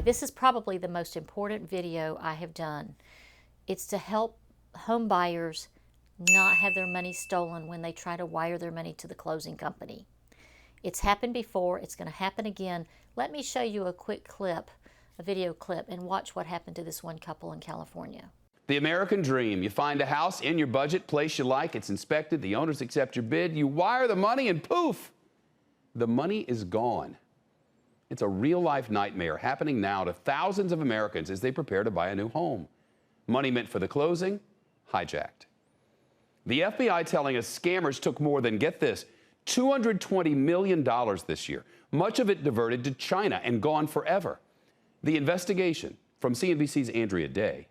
This is probably the most important video I have done. It's to help home buyers not have their money stolen when they try to wire their money to the closing company. It's happened before, it's going to happen again. Let me show you a quick clip, a video clip, and watch what happened to this one couple in California. The American dream. You find a house in your budget, place you like, it's inspected, the owners accept your bid, you wire the money and poof, the money is gone. It's a real-life nightmare happening now to thousands of Americans as they prepare to buy a new home. Money meant for the closing, hijacked. The FBI telling us scammers took more than, get this, $220 million this year, much of it diverted to China and gone forever. The investigation from CNBC's Andrea Day.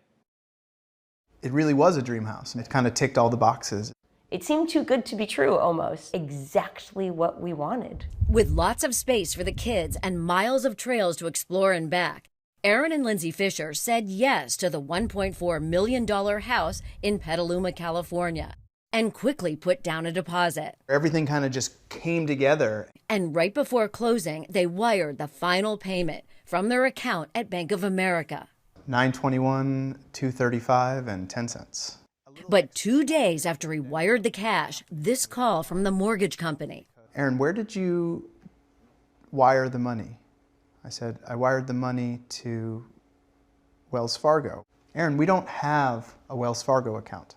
It really was a dream house, and it kind of ticked all the boxes. It seemed too good to be true, almost. Exactly what we wanted. With lots of space for the kids and miles of trails to explore and back, Aaron and Lindsay Fisher said yes to the $1.4 million house in Petaluma, California, and quickly put down a deposit. Everything kind of just came together. And right before closing, they wired the final payment from their account at Bank of America. $921, $235, and 10 cents. But 2 days after he wired the cash, this call from the mortgage company. Aaron, where did you wire the money? I said, I wired the money to Wells Fargo. Aaron, we don't have a Wells Fargo account.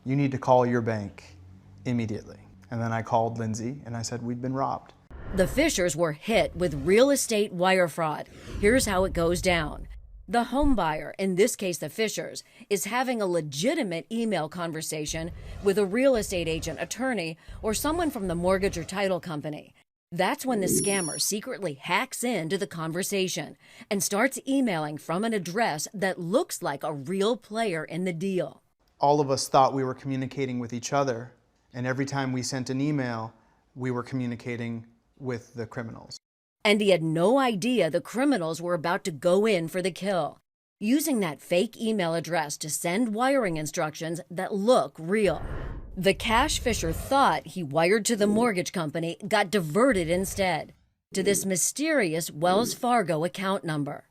You need to call your bank immediately. And then I called Lindsay and I said, we'd been robbed. The Fishers were hit with real estate wire fraud. Here's how it goes down. The home buyer, in this case the Fishers, is having a legitimate email conversation with a real estate agent, attorney, or someone from the mortgage or title company. That's when the scammer secretly hacks into the conversation and starts emailing from an address that looks like a real player in the deal. All of us thought we were communicating with each other, and every time we sent an email, we were communicating with the criminals. And he had no idea the criminals were about to go in for the kill, using that fake email address to send wiring instructions that look real. The cash Fisher thought he wired to the mortgage company got diverted instead to this mysterious Wells Fargo account number.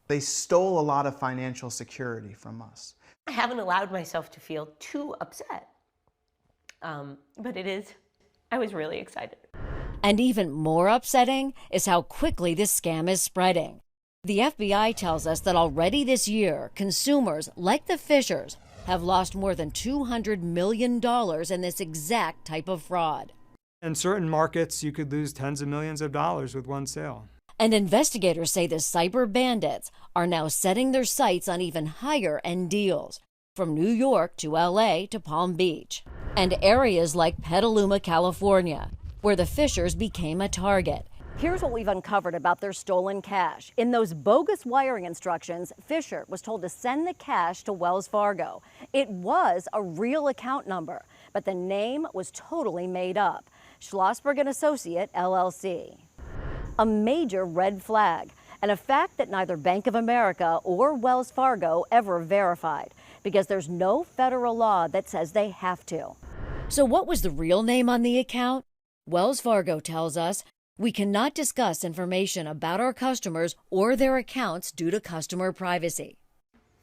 They stole a lot of financial security from us. I haven't allowed myself to feel too upset. But I was really excited. And even more upsetting is how quickly this scam is spreading. The FBI tells us that already this year, consumers like the Fishers have lost more than $200 million in this exact type of fraud. In certain markets, you could lose tens of millions of dollars with one sale. And investigators say the cyber bandits are now setting their sights on even higher-end deals, from New York to LA to Palm Beach, and areas like Petaluma, California, where the Fishers became a target. Here's what we've uncovered about their stolen cash. In those bogus wiring instructions, Fisher was told to send the cash to Wells Fargo. It was a real account number, but the name was totally made up. Schlossberg & Associate, LLC. A major red flag, and a fact that neither Bank of America or Wells Fargo ever verified, because there's no federal law that says they have to. So what was the real name on the account? Wells Fargo tells us we cannot discuss information about our customers or their accounts due to customer privacy.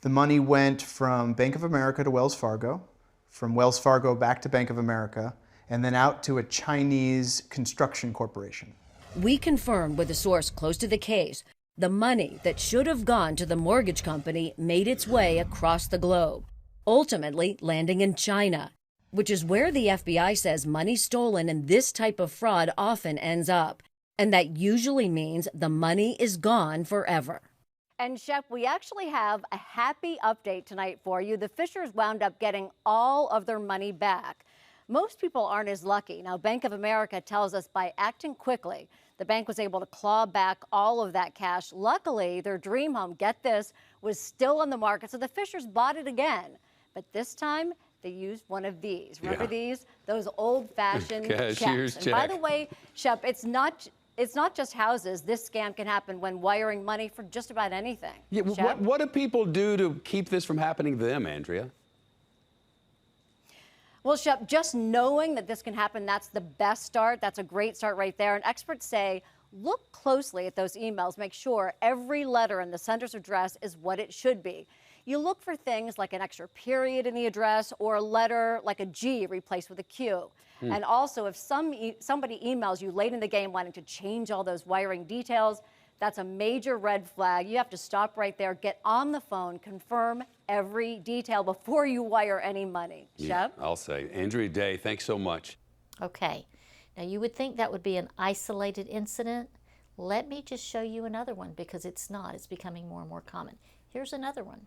The money went from Bank of America to Wells Fargo, from Wells Fargo back to Bank of America, and then out to a Chinese construction corporation. We confirmed with a source close to the case, the money that should have gone to the mortgage company made its way across the globe, ultimately landing in China, which is where the FBI says money stolen in this type of fraud often ends up. And that usually means the money is gone forever. And Shep, we actually have a happy update tonight for you. The Fishers wound up getting all of their money back. Most people aren't as lucky. Now, Bank of America tells us by acting quickly, the bank was able to claw back all of that cash. Luckily, their dream home, get this, was still on the market, so the Fishers bought it again. But this time, they used one of these. Remember these? Those old-fashioned checks. And by the way, Shep, it's not just houses. This scam can happen when wiring money for just about anything. Yeah, what do people do to keep this from happening to them, Andrea? Well, Shep, just knowing that this can happen, that's the best start. That's a great start right there. And experts say Look closely at those emails. Make sure every letter in the sender's address is what it should be. You look for things like an extra period in the address or a letter like a G replaced with a Q. And also, if somebody emails you late in the game wanting to change all those wiring details, that's a major red flag. You have to stop right there, get on the phone, confirm every detail before you wire any money. Yeah, Shep? I'll say. Andrea Day, thanks so much. Okay, now you would think that would be an isolated incident. Let me just show you another one because it's not. It's becoming more and more common. Here's another one.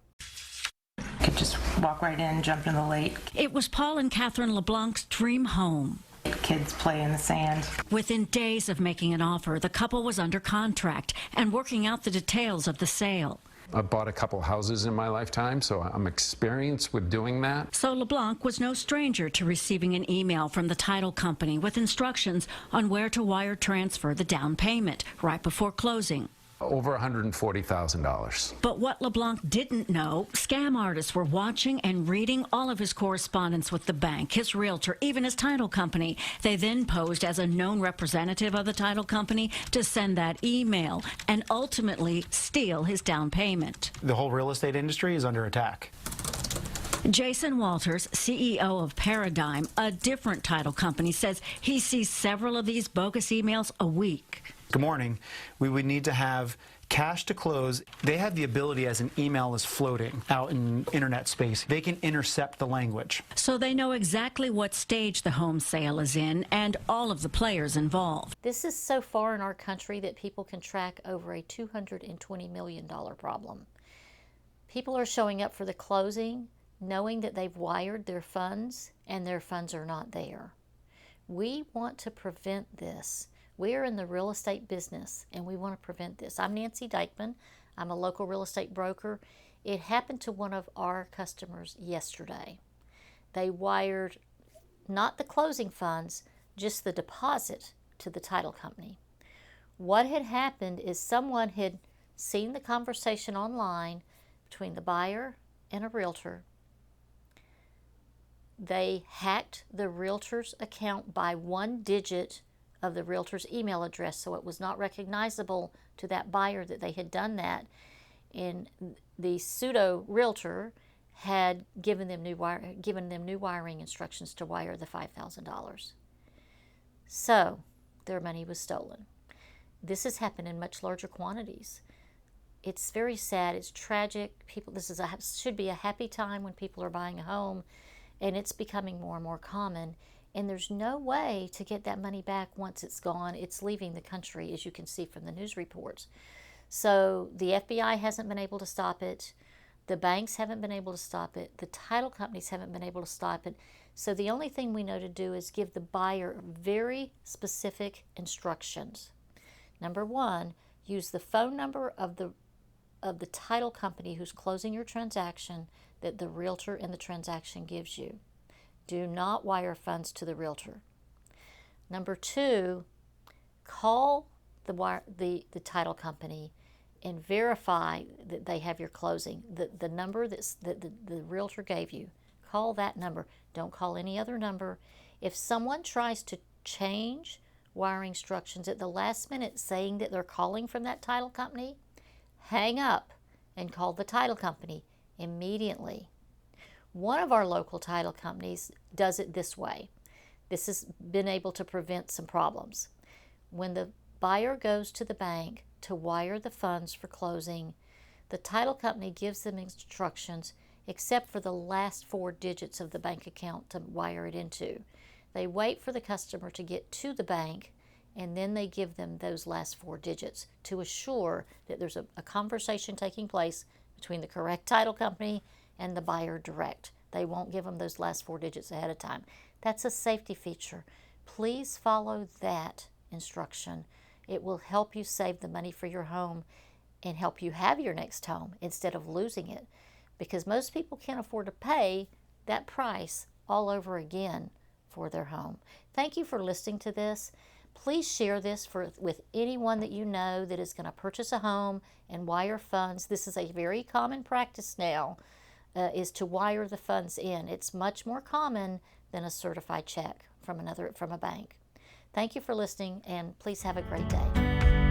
Could just walk right in, jump in the lake. It was Paul and Catherine LeBlanc's dream home. Kids play in the sand. Within days of making an offer, the couple was under contract and working out the details of the sale. I've bought a couple houses in my lifetime, so I'm experienced with doing that. So LeBlanc was no stranger to receiving an email from the title company with instructions on where to wire transfer the down payment right before closing. Over $140,000. But what LeBlanc didn't know, scam artists were watching and reading all of his correspondence with the bank, his realtor, even his title company. They then posed as a known representative of the title company to send that email and ultimately steal his down payment. The whole real estate industry is under attack. Jason Walters, CEO of Paradigm, a different title company, says he sees several of these bogus emails a week. Good morning. We would need to have cash to close. They have the ability, as an email is floating out in internet space, they can intercept the language. So they know exactly what stage the home sale is in and all of the players involved. This is so far in our country that people can track over a $220 million problem. People are showing up for the closing knowing that they've wired their funds and their funds are not there. We want to prevent this. We are in the real estate business and we want to prevent this. I'm Nancy Dykeman. I'm a local real estate broker. It happened to one of our customers yesterday. They wired not the closing funds, just the deposit to the title company. What had happened is someone had seen the conversation online between the buyer and a realtor. They hacked the realtor's account by one digit of the realtor's email address, so it was not recognizable to that buyer that they had done that. And the pseudo realtor had given them new wiring instructions to wire the $5,000. So their money was stolen. This has happened in much larger quantities. It's very sad. It's tragic. Should be a happy time when people are buying a home, and it's becoming more and more common. And there's no way to get that money back once it's gone. It's leaving the country, as you can see from the news reports. So the FBI hasn't been able to stop it. The banks haven't been able to stop it. The title companies haven't been able to stop it. So the only thing we know to do is give the buyer very specific instructions. Number one, use the phone number of the title company who's closing your transaction that the realtor in the transaction gives you. Do not wire funds to the realtor. Number two, call the title company and verify that they have your closing. The number that the realtor gave you, call that number. Don't call any other number. If someone tries to change wiring instructions at the last minute saying that they're calling from that title company, hang up and call the title company immediately. One of our local title companies does it this way. This has been able to prevent some problems. When the buyer goes to the bank to wire the funds for closing, the title company gives them instructions except for the last four digits of the bank account to wire it into. They wait for the customer to get to the bank and then they give them those last four digits to assure that there's a conversation taking place between the correct title company and the buyer direct. They won't give them those last four digits ahead of time. That's a safety feature. Please follow that instruction. It will help you save the money for your home and help you have your next home instead of losing it, because most people can't afford to pay that price all over again for their home. Thank you for listening to this. Please share this with anyone that you know that is going to purchase a home and wire funds. This is a very common practice now, is to wire the funds in. It's much more common than a certified check from a bank. Thank you for listening, and please have a great day.